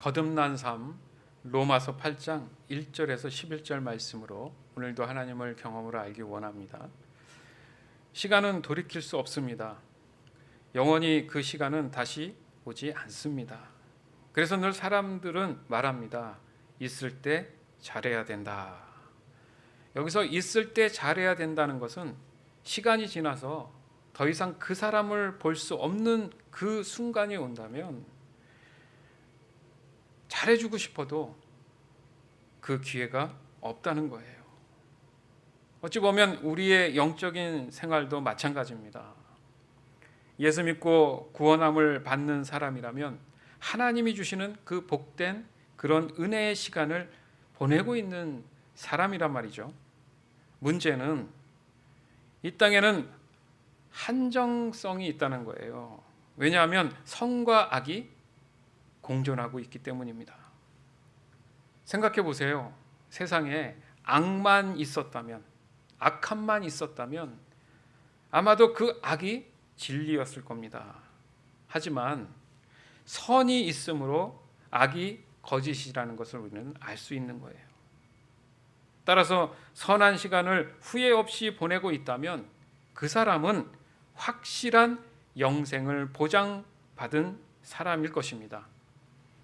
거듭난 삶, 로마서 8장 1절에서 11절 말씀으로 오늘도 하나님을 경험으로 알기 원합니다. 시간은 돌이킬 수 없습니다. 영원히 그 시간은 다시 오지 않습니다. 그래서 늘 사람들은 말합니다. 있을 때 잘해야 된다. 여기서 있을 때 잘해야 된다는 것은 시간이 지나서 더 이상 그 사람을 볼 수 없는 그 순간이 온다면 잘해주고 싶어도 그 기회가 없다는 거예요. 어찌 보면 우리의 영적인 생활도 마찬가지입니다. 예수 믿고 구원함을 받는 사람이라면 하나님이 주시는 그 복된 그런 은혜의 시간을 보내고 있는 사람이란 말이죠. 문제는 이 땅에는 한정성이 있다는 거예요. 왜냐하면 선과 악이 공존하고 있기 때문입니다. 생각해 보세요. 세상에 악만 있었다면, 악함만 있었다면 아마도 그 악이 진리였을 겁니다. 하지만 선이 있으므로 악이 거짓이라는 것을 우리는 알 수 있는 거예요. 따라서 선한 시간을 후회 없이 보내고 있다면 그 사람은 확실한 영생을 보장받은 사람일 것입니다.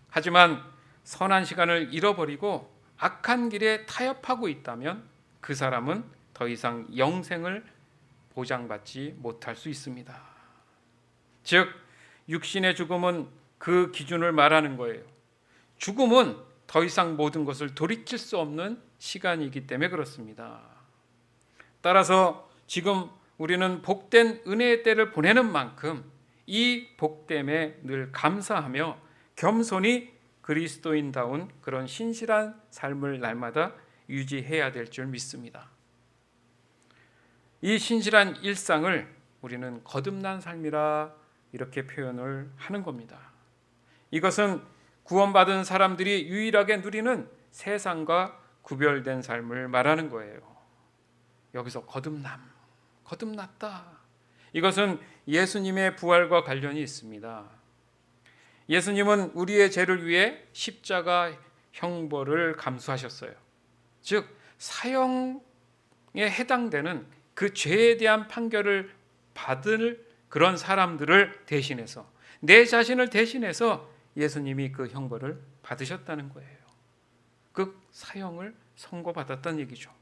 하지만 선한 시간을 잃어버리고 악한 길에 타협하고 있다면 그 사람은 더 이상 영생을 보장받지 못할 수 있습니다. 즉, 육신의 죽음은 그 기준을 말하는 거예요. 죽음은 더 이상 모든 것을 돌이킬 수 없는 시간이기 때문에 그렇습니다. 따라서 지금 우리는 복된 은혜의 때를 보내는 만큼 이 복됨에 늘 감사하며 겸손히 그리스도인다운 그런 신실한 삶을 날마다 유지해야 될 줄 믿습니다. 이 신실한 일상을 우리는 거듭난 삶이라 이렇게 표현을 하는 겁니다. 이것은 구원받은 사람들이 유일하게 누리는 세상과 구별된 삶을 말하는 거예요. 여기서 거듭났다. 이것은 예수님의 부활과 관련이 있습니다. 예수님은 우리의 죄를 위해 십자가 형벌을 감수하셨어요. 즉 사형에 해당되는 그 죄에 대한 판결을 받을 그런 사람들을 대신해서, 내 자신을 대신해서 예수님이 그 형벌을 받으셨다는 거예요. 그 사형을 선고받았다는 얘기죠.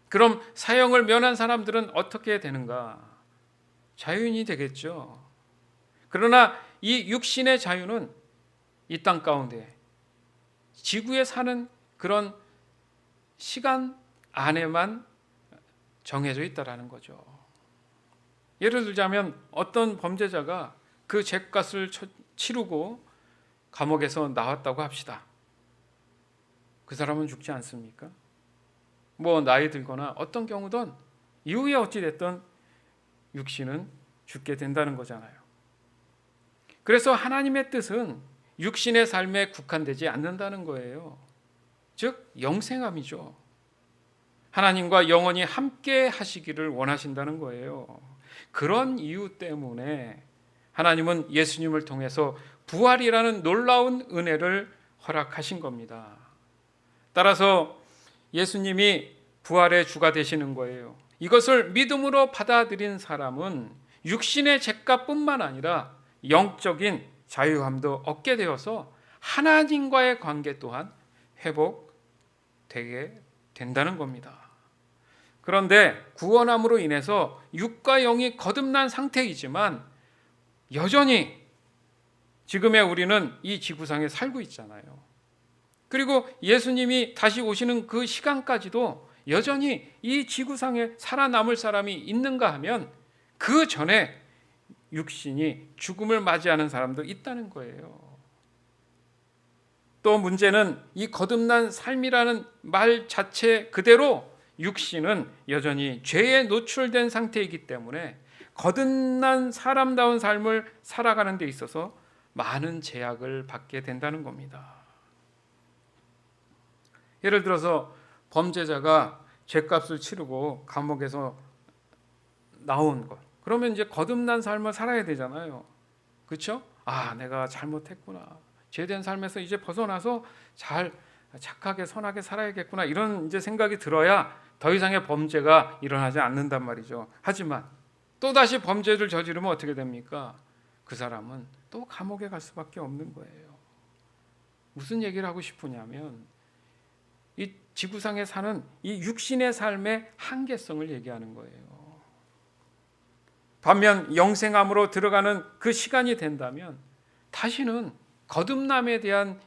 그럼 사형을 면한 사람들은 어떻게 되는가? 자유인이 되겠죠. 그러나 이 육신의 자유는 이 땅 가운데 지구에 사는 그런 시간 안에만 정해져 있다라는 거죠. 예를 들자면 어떤 범죄자가 그 죄값을 치르고 감옥에서 나왔다고 합시다. 그 사람은 죽지 않습니까? 나이 들거나 어떤 경우든 이후에 어찌됐든 육신은 죽게 된다는 거잖아요. 그래서 하나님의 뜻은 육신의 삶에 국한되지 않는다는 거예요. 즉 영생함이죠. 하나님과 영원히 함께 하시기를 원하신다는 거예요. 그런 이유 때문에 하나님은 예수님을 통해서 부활이라는 놀라운 은혜를 허락하신 겁니다. 따라서 예수님이 부활의 주가 되시는 거예요. 이것을 믿음으로 받아들인 사람은 육신의 죄값뿐만 아니라 영적인 자유함도 얻게 되어서 하나님과의 관계 또한 회복되게 된다는 겁니다. 그런데 구원함으로 인해서 육과 영이 거듭난 상태이지만 여전히 지금의 우리는 이 지구상에 살고 있잖아요. 그리고 예수님이 다시 오시는 그 시간까지도 여전히 이 지구상에 살아남을 사람이 있는가 하면 그 전에 육신이 죽음을 맞이하는 사람도 있다는 거예요. 또 문제는 이 거듭난 삶이라는 말 자체 그대로 육신은 여전히 죄에 노출된 상태이기 때문에 거듭난 사람다운 삶을 살아가는 데 있어서 많은 제약을 받게 된다는 겁니다. 예를 들어서 범죄자가 죄값을 치르고 감옥에서 나온 것, 그러면 이제 거듭난 삶을 살아야 되잖아요. 그렇죠? 내가 잘못했구나. 죄된 삶에서 이제 벗어나서 잘 착하게 선하게 살아야겠구나, 이런 이제 생각이 들어야 더 이상의 범죄가 일어나지 않는단 말이죠. 하지만 또다시 범죄를 저지르면 어떻게 됩니까? 그 사람은 또 감옥에 갈 수밖에 없는 거예요. 무슨 얘기를 하고 싶으냐면 이 지구상에 사는 이 육신의 삶의 한계성을 얘기하는 거예요. 반면 영생함으로 들어가는 그 시간이 된다면 다시는 거듭남에 대한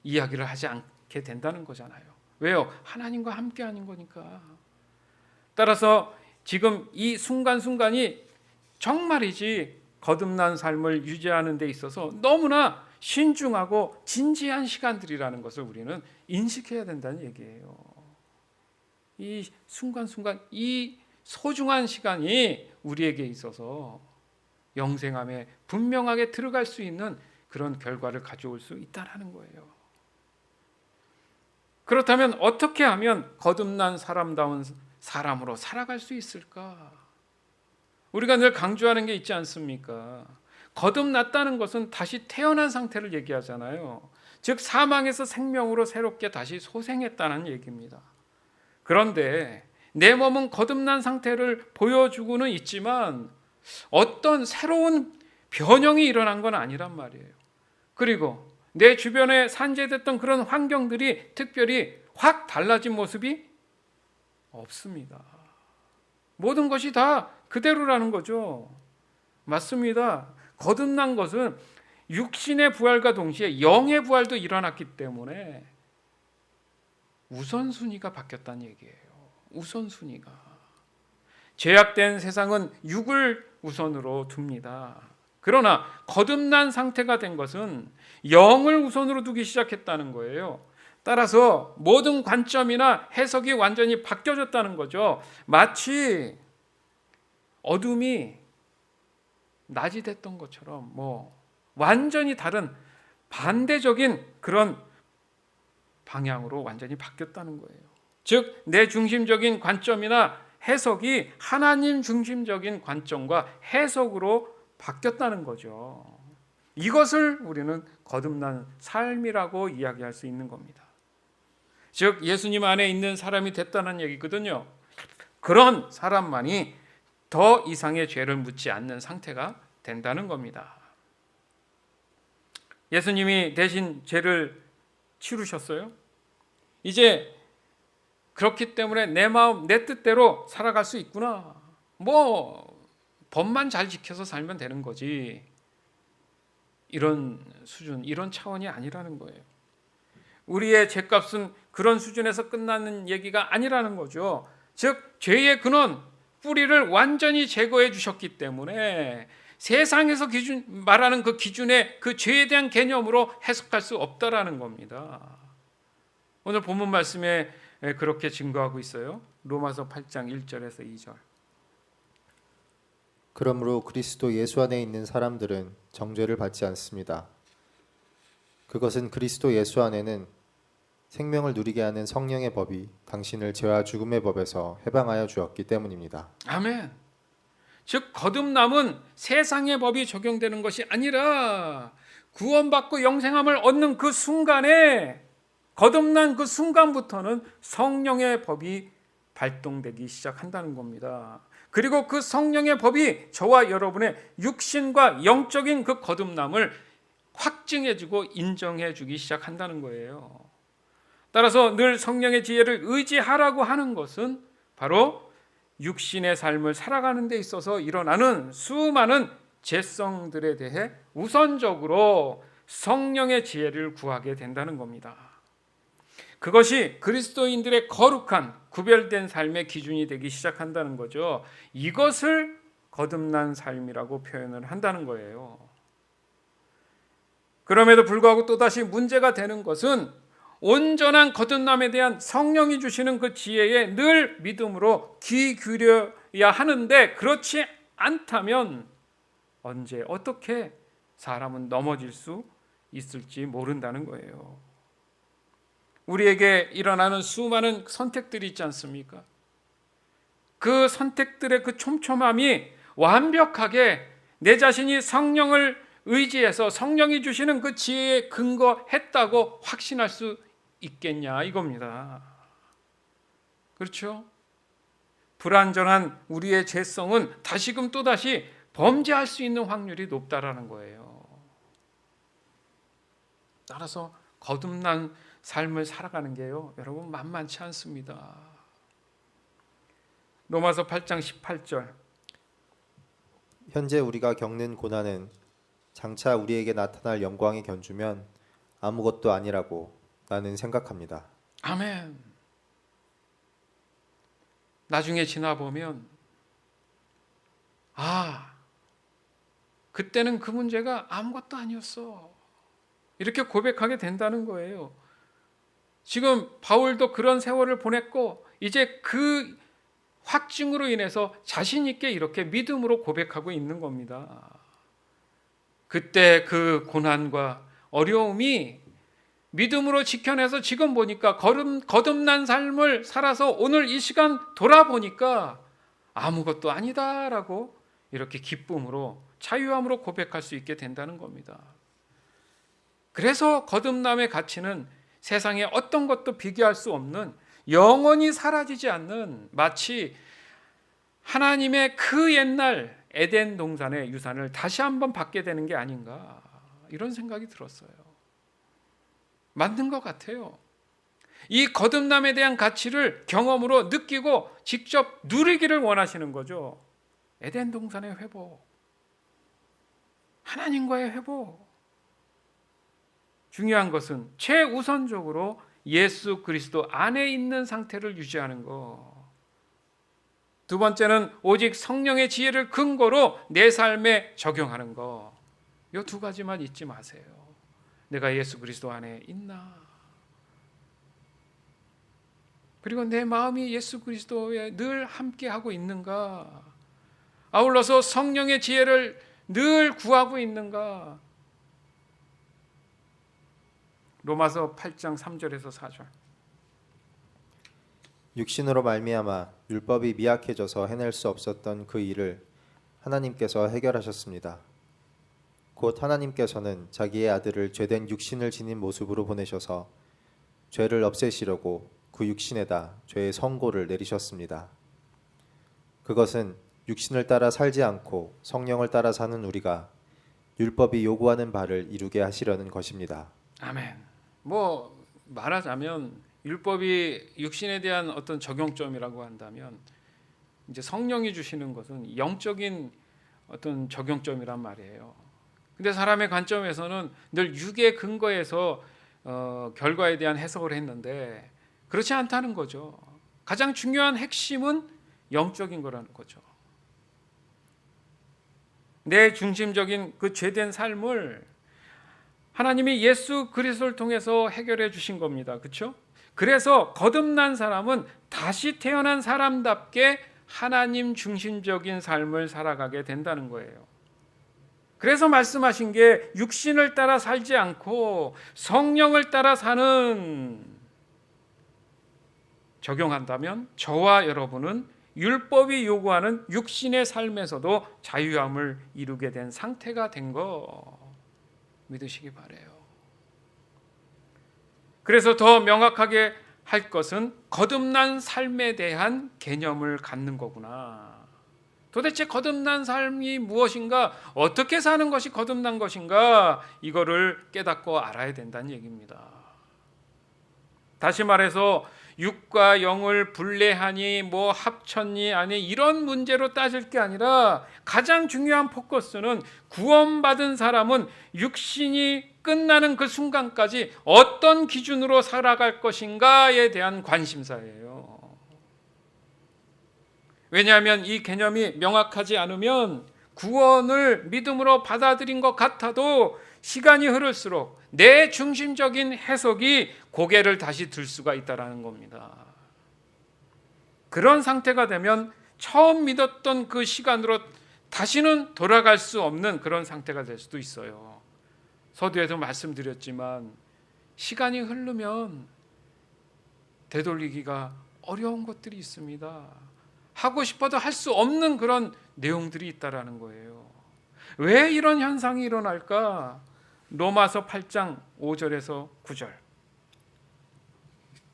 이야기를 하지 않게 된다는 거잖아요. 왜요? 하나님과 함께하는 거니까. 따라서 지금 이 순간순간이 정말이지 거듭난 삶을 유지하는 데 있어서 너무나 신중하고 진지한 시간들이라는 것을 우리는 인식해야 된다는 얘기예요. 이 순간순간, 이 소중한 시간이 우리에게 있어서 영생함에 분명하게 들어갈 수 있는 그런 결과를 가져올 수 있다는 거예요. 그렇다면 어떻게 하면 거듭난 사람다운 사람으로 살아갈 수 있을까? 우리가 늘 강조하는 게 있지 않습니까? 거듭났다는 것은 다시 태어난 상태를 얘기하잖아요. 즉 사망에서 생명으로 새롭게 다시 소생했다는 얘기입니다. 그런데 내 몸은 거듭난 상태를 보여주고는 있지만 어떤 새로운 변형이 일어난 건 아니란 말이에요. 그리고 내 주변에 산재됐던 그런 환경들이 특별히 확 달라진 모습이 없습니다. 모든 것이 다 그대로라는 거죠. 맞습니다. 거듭난 것은 육신의 부활과 동시에 영의 부활도 일어났기 때문에 우선순위가 바뀌었다는 얘기예요. 우선순위가. 죄악된 세상은 육을 우선으로 둡니다. 그러나 거듭난 상태가 된 것은 영을 우선으로 두기 시작했다는 거예요. 따라서 모든 관점이나 해석이 완전히 바뀌어졌다는 거죠. 마치 어둠이 낮이 됐던 것처럼 완전히 다른 반대적인 그런 방향으로 완전히 바뀌었다는 거예요. 즉 내 중심적인 관점이나 해석이 하나님 중심적인 관점과 해석으로 바뀌었다는 거죠. 이것을 우리는 거듭난 삶이라고 이야기할 수 있는 겁니다. 즉 예수님 안에 있는 사람이 됐다는 얘기거든요. 그런 사람만이 더 이상의 죄를 묻지 않는 상태가 된다는 겁니다. 예수님이 대신 죄를 치르셨어요. 이제 그렇기 때문에 내 마음 내 뜻대로 살아갈 수 있구나. 법만 잘 지켜서 살면 되는 거지. 이런 수준, 이런 차원이 아니라는 거예요. 우리의 죄값은 그런 수준에서 끝나는 얘기가 아니라는 거죠. 즉 죄의 근원, 뿌리를 완전히 제거해 주셨기 때문에 세상에서 말하는 그 기준의 그 죄에 대한 개념으로 해석할 수 없다라는 겁니다. 오늘 본문 말씀에 그렇게 증거하고 있어요. 로마서 8장 1절에서 2절. 그러므로 그리스도 예수 안에 있는 사람들은 정죄를 받지 않습니다. 그것은 그리스도 예수 안에는 생명을 누리게 하는 성령의 법이 당신을 죄와 죽음의 법에서 해방하여 주었기 때문입니다. 아멘. 즉 거듭남은 세상의 법이 적용되는 것이 아니라 구원받고 영생함을 얻는 그 순간에, 거듭난 그 순간부터는 성령의 법이 발동되기 시작한다는 겁니다. 그리고 그 성령의 법이 저와 여러분의 육신과 영적인 그 거듭남을 확증해주고 인정해주기 시작한다는 거예요. 따라서 늘 성령의 지혜를 의지하라고 하는 것은 바로 육신의 삶을 살아가는 데 있어서 일어나는 수많은 죄성들에 대해 우선적으로 성령의 지혜를 구하게 된다는 겁니다. 그것이 그리스도인들의 거룩한 구별된 삶의 기준이 되기 시작한다는 거죠. 이것을 거듭난 삶이라고 표현을 한다는 거예요. 그럼에도 불구하고 또다시 문제가 되는 것은 온전한 거듭남에 대한 성령이 주시는 그 지혜에 늘 믿음으로 귀 기울여야 하는데 그렇지 않다면 언제 어떻게 사람은 넘어질 수 있을지 모른다는 거예요. 우리에게 일어나는 수많은 선택들이 있지 않습니까? 그 선택들의 그 촘촘함이 완벽하게 내 자신이 성령을 의지해서 성령이 주시는 그 지혜에 근거했다고 확신할 수 있겠냐 이겁니다. 그렇죠? 불완전한 우리의 죄성은 다시금 또다시 범죄할 수 있는 확률이 높다라는 거예요. 따라서 거듭난 삶을 살아가는 게요, 여러분 만만치 않습니다. 로마서 8장 18절. 현재 우리가 겪는 고난은 장차 우리에게 나타날 영광에 견주면 아무것도 아니라고 나는 생각합니다. 아멘. 나중에 지나보면 그때는 그 문제가 아무것도 아니었어, 이렇게 고백하게 된다는 거예요. 지금 바울도 그런 세월을 보냈고 이제 그 확증으로 인해서 자신 있게 이렇게 믿음으로 고백하고 있는 겁니다. 그때 그 고난과 어려움이 믿음으로 지켜내서 지금 보니까 거듭난 삶을 살아서 오늘 이 시간 돌아보니까 아무것도 아니다라고 이렇게 기쁨으로 자유함으로 고백할 수 있게 된다는 겁니다. 그래서 거듭남의 가치는 세상에 어떤 것도 비교할 수 없는, 영원히 사라지지 않는, 마치 하나님의 그 옛날 에덴 동산의 유산을 다시 한번 받게 되는 게 아닌가, 이런 생각이 들었어요. 맞는 것 같아요. 이 거듭남에 대한 가치를 경험으로 느끼고 직접 누리기를 원하시는 거죠. 에덴 동산의 회복, 하나님과의 회복. 중요한 것은 최우선적으로 예수 그리스도 안에 있는 상태를 유지하는 것. 두 번째는 오직 성령의 지혜를 근거로 내 삶에 적용하는 것. 이 두 가지만 잊지 마세요. 내가 예수 그리스도 안에 있나? 그리고 내 마음이 예수 그리스도에 늘 함께하고 있는가? 아울러서 성령의 지혜를 늘 구하고 있는가? 로마서 8장 3절에서 4절. 육신으로 말미암아 율법이 미약해져서 해낼 수 없었던 그 일을 하나님께서 해결하셨습니다. 곧 하나님께서는 자기의 아들을 죄된 육신을 지닌 모습으로 보내셔서 죄를 없애시려고 그 육신에다 죄의 선고를 내리셨습니다. 그것은 육신을 따라 살지 않고 성령을 따라 사는 우리가 율법이 요구하는 바를 이루게 하시려는 것입니다. 아멘. 말하자면 율법이 육신에 대한 어떤 적용점이라고 한다면 이제 성령이 주시는 것은 영적인 어떤 적용점이란 말이에요. 근데 사람의 관점에서는 늘 육의 근거에서 결과에 대한 해석을 했는데 그렇지 않다는 거죠. 가장 중요한 핵심은 영적인 거라는 거죠. 내 중심적인 그 죄된 삶을 하나님이 예수 그리스도를 통해서 해결해 주신 겁니다. 그렇죠? 그래서 거듭난 사람은 다시 태어난 사람답게 하나님 중심적인 삶을 살아가게 된다는 거예요. 그래서 말씀하신 게 육신을 따라 살지 않고 성령을 따라 사는, 적용한다면 저와 여러분은 율법이 요구하는 육신의 삶에서도 자유함을 이루게 된 상태가 된 거 믿으시기 바라요. 그래서 더 명확하게 할 것은 거듭난 삶에 대한 개념을 갖는 거구나. 도대체 거듭난 삶이 무엇인가, 어떻게 사는 것이 거듭난 것인가, 이거를 깨닫고 알아야 된다는 얘기입니다. 다시 말해서 육과 영을 분리하니 합쳤니 아니 이런 문제로 따질 게 아니라 가장 중요한 포커스는 구원받은 사람은 육신이 끝나는 그 순간까지 어떤 기준으로 살아갈 것인가에 대한 관심사예요. 왜냐하면 이 개념이 명확하지 않으면 구원을 믿음으로 받아들인 것 같아도 시간이 흐를수록 내 중심적인 해석이 고개를 다시 들 수가 있다는 겁니다. 그런 상태가 되면 처음 믿었던 그 시간으로 다시는 돌아갈 수 없는 그런 상태가 될 수도 있어요. 서두에도 말씀드렸지만 시간이 흐르면 되돌리기가 어려운 것들이 있습니다. 하고 싶어도 할 수 없는 그런 내용들이 있다라는 거예요. 왜 이런 현상이 일어날까? 로마서 8장 5절에서 9절.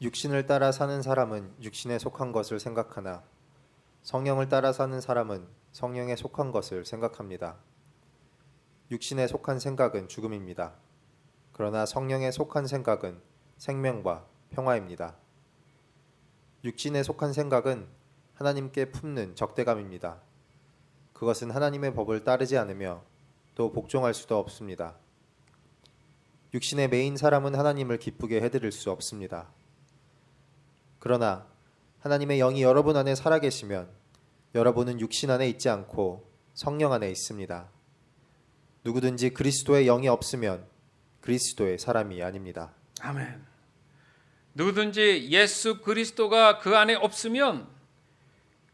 육신을 따라 사는 사람은 육신에 속한 것을 생각하나 성령을 따라 사는 사람은 성령에 속한 것을 생각합니다. 육신에 속한 생각은 죽음입니다. 그러나 성령에 속한 생각은 생명과 평화입니다. 육신에 속한 생각은 하나님께 품는 적대감입니다. 그것은 하나님의 법을 따르지 않으며 또 복종할 수도 없습니다. 육신의 매인 사람은 하나님을 기쁘게 해드릴 수 없습니다. 그러나 하나님의 영이 여러분 안에 살아계시면 여러분은 육신 안에 있지 않고 성령 안에 있습니다. 누구든지 그리스도의 영이 없으면 그리스도의 사람이 아닙니다. 아멘. 누구든지 예수 그리스도가 그 안에 없으면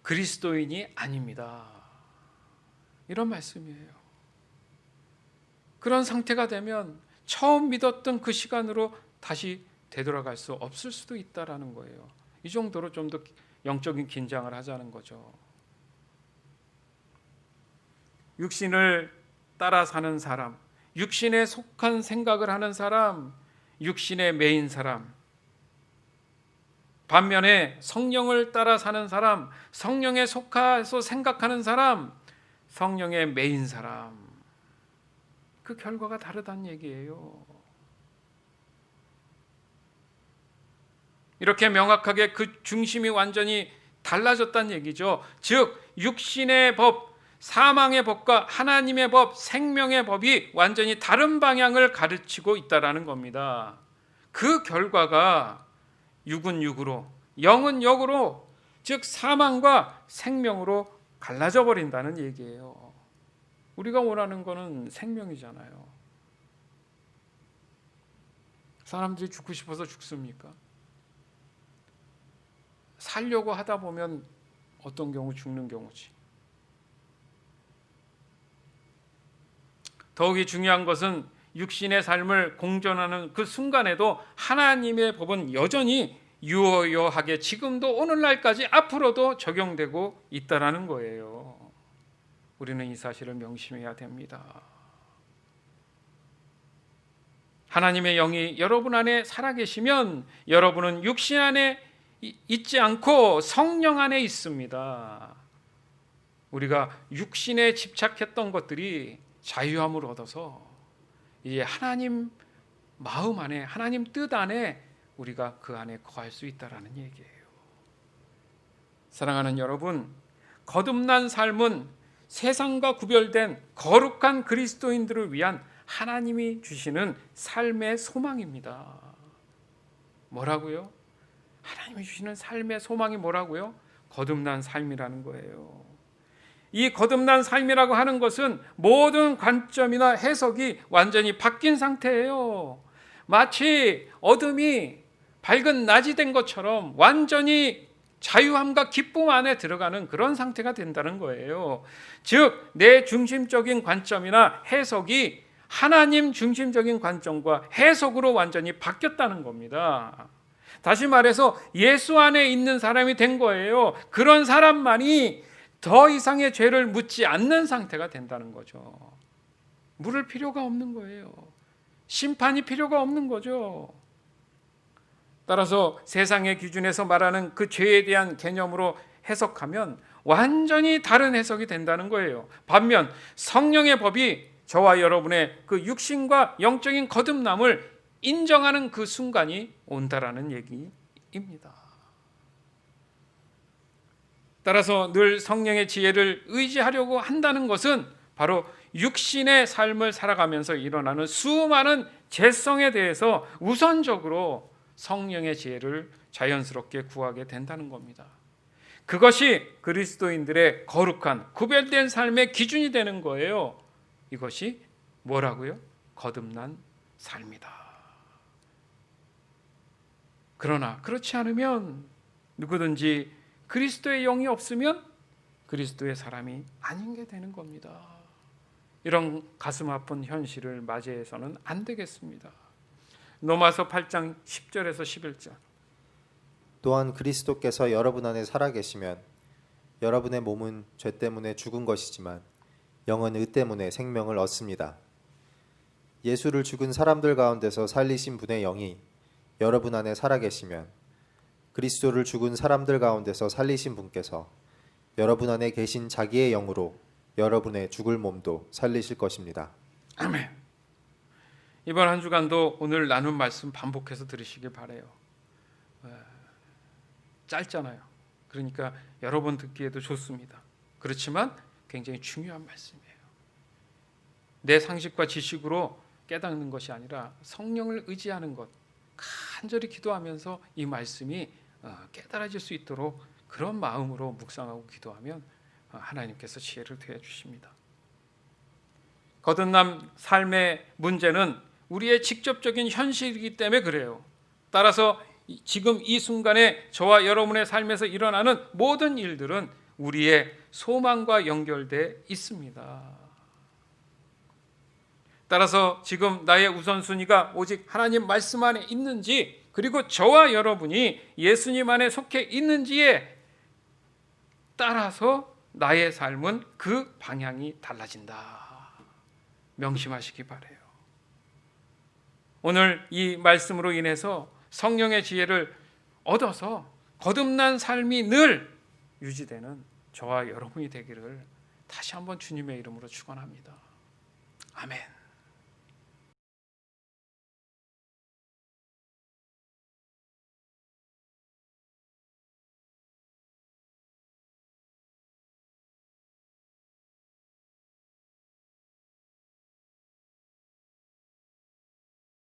그리스도인이 아닙니다. 이런 말씀이에요. 그런 상태가 되면 처음 믿었던 그 시간으로 다시 되돌아갈 수 없을 수도 있다라는 거예요. 이 정도로 좀 더 영적인 긴장을 하자는 거죠. 육신을 따라 사는 사람, 육신에 속한 생각을 하는 사람, 육신에 매인 사람, 반면에 성령을 따라 사는 사람, 성령에 속해서 생각하는 사람, 성령에 매인 사람, 그 결과가 다르다는 얘기예요. 이렇게 명확하게 그 중심이 완전히 달라졌다는 얘기죠. 즉 육신의 법, 사망의 법과 하나님의 법, 생명의 법이 완전히 다른 방향을 가르치고 있다라는 겁니다. 그 결과가 육은 육으로, 영은 영으로, 즉 사망과 생명으로 갈라져 버린다는 얘기예요. 우리가 원하는 거는 생명이잖아요. 사람들이 죽고 싶어서 죽습니까? 살려고 하다 보면 어떤 경우 죽는 경우지. 더욱이 중요한 것은 육신의 삶을 공존하는 그 순간에도 하나님의 법은 여전히 유효하게 지금도 오늘날까지 앞으로도 적용되고 있다라는 거예요. 우리는 이 사실을 명심해야 됩니다. 하나님의 영이 여러분 안에 살아계시면 여러분은 육신 안에 있지 않고 성령 안에 있습니다. 우리가 육신에 집착했던 것들이 자유함을 얻어서 이제 하나님 마음 안에, 하나님 뜻 안에 우리가 그 안에 거할 수 있다라는 얘기예요. 사랑하는 여러분, 거듭난 삶은 세상과 구별된 거룩한 그리스도인들을 위한 하나님이 주시는 삶의 소망입니다. 뭐라고요? 하나님이 주시는 삶의 소망이 뭐라고요? 거듭난 삶이라는 거예요. 이 거듭난 삶이라고 하는 것은 모든 관점이나 해석이 완전히 바뀐 상태예요. 마치 어둠이 밝은 낮이 된 것처럼 완전히 자유함과 기쁨 안에 들어가는 그런 상태가 된다는 거예요. 즉, 내 중심적인 관점이나 해석이 하나님 중심적인 관점과 해석으로 완전히 바뀌었다는 겁니다. 다시 말해서 예수 안에 있는 사람이 된 거예요. 그런 사람만이 더 이상의 죄를 묻지 않는 상태가 된다는 거죠. 물을 필요가 없는 거예요. 심판이 필요가 없는 거죠. 따라서 세상의 기준에서 말하는 그 죄에 대한 개념으로 해석하면 완전히 다른 해석이 된다는 거예요. 반면 성령의 법이 저와 여러분의 그 육신과 영적인 거듭남을 인정하는 그 순간이 온다라는 얘기입니다. 따라서 늘 성령의 지혜를 의지하려고 한다는 것은 바로 육신의 삶을 살아가면서 일어나는 수많은 죄성에 대해서 우선적으로 성령의 지혜를 자연스럽게 구하게 된다는 겁니다. 그것이 그리스도인들의 거룩한 구별된 삶의 기준이 되는 거예요. 이것이 뭐라고요? 거듭난 삶이다. 그러나 그렇지 않으면 누구든지 그리스도의 영이 없으면 그리스도의 사람이 아닌 게 되는 겁니다. 이런 가슴 아픈 현실을 맞이해서는 안 되겠습니다. 로마서 8장 10절에서 11절. 또한 그리스도께서 여러분 안에 살아계시면 여러분의 몸은 죄 때문에 죽은 것이지만 영은 의 때문에 생명을 얻습니다. 예수를 죽은 사람들 가운데서 살리신 분의 영이 여러분 안에 살아계시면 그리스도를 죽은 사람들 가운데서 살리신 분께서 여러분 안에 계신 자기의 영으로 여러분의 죽을 몸도 살리실 것입니다. 아멘. 이번 한 주간도 오늘 나눈 말씀 반복해서 들으시길 바라요. 짧잖아요. 그러니까 여러 번 듣기에도 좋습니다. 그렇지만 굉장히 중요한 말씀이에요. 내 상식과 지식으로 깨닫는 것이 아니라 성령을 의지하는 것, 간절히 기도하면서 이 말씀이 깨달아질 수 있도록 그런 마음으로 묵상하고 기도하면 하나님께서 지혜를 더해 주십니다. 거듭남 삶의 문제는 우리의 직접적인 현실이기 때문에 그래요. 따라서 지금 이 순간에 저와 여러분의 삶에서 일어나는 모든 일들은 우리의 소망과 연결되어 있습니다. 따라서 지금 나의 우선순위가 오직 하나님 말씀 안에 있는지, 그리고 저와 여러분이 예수님 안에 속해 있는지에 따라서 나의 삶은 그 방향이 달라진다. 명심하시기 바라요. 오늘 이 말씀으로 인해서 성령의 지혜를 얻어서 거듭난 삶이 늘 유지되는 저와 여러분이 되기를 다시 한번 주님의 이름으로 축원합니다. 아멘.